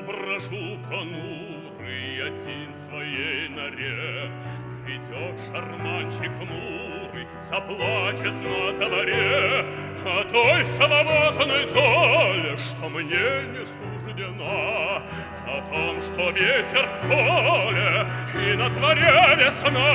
Брожу понурый один в своей норе. Придет шарманщик хмурый, заплачет на дворе о той свободной доле, что мне не суждена, о том, что ветер в поле и на дворе весна.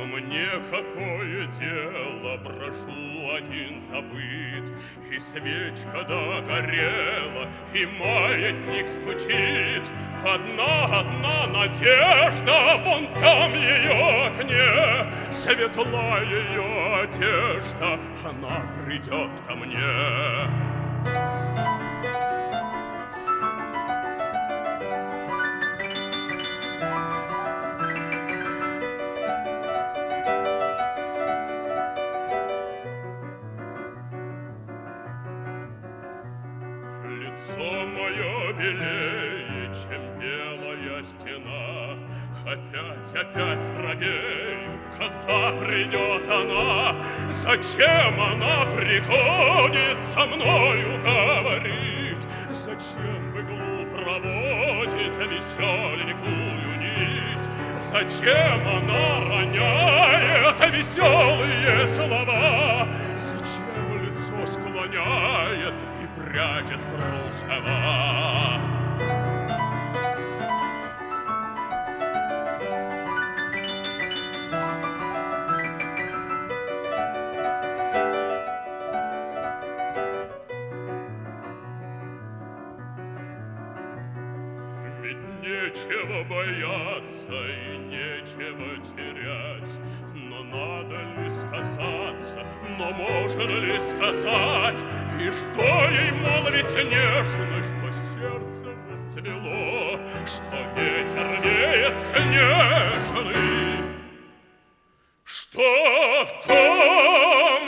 Мне какое дело, брожу один забыт, и свечка догорела, и маятник стучит. Одна надежда, вон там ее окне, светла ее одежда, она придет ко мне. Лицо мое белее, чем белая стена. Опять робею, когда придет она. Зачем она приходит со мною говорить? Зачем в иглу проводит веселенькую нить? Зачем она роняет веселые слова? Зачем лицо склоняет и прячет кружева? Ведь нечего бояться и нечего терять. Но надо ли сказаться, но можно ли сказать? И что ей молвить нежно, что сердце расцвело, что ветер веет снежный, что в комнате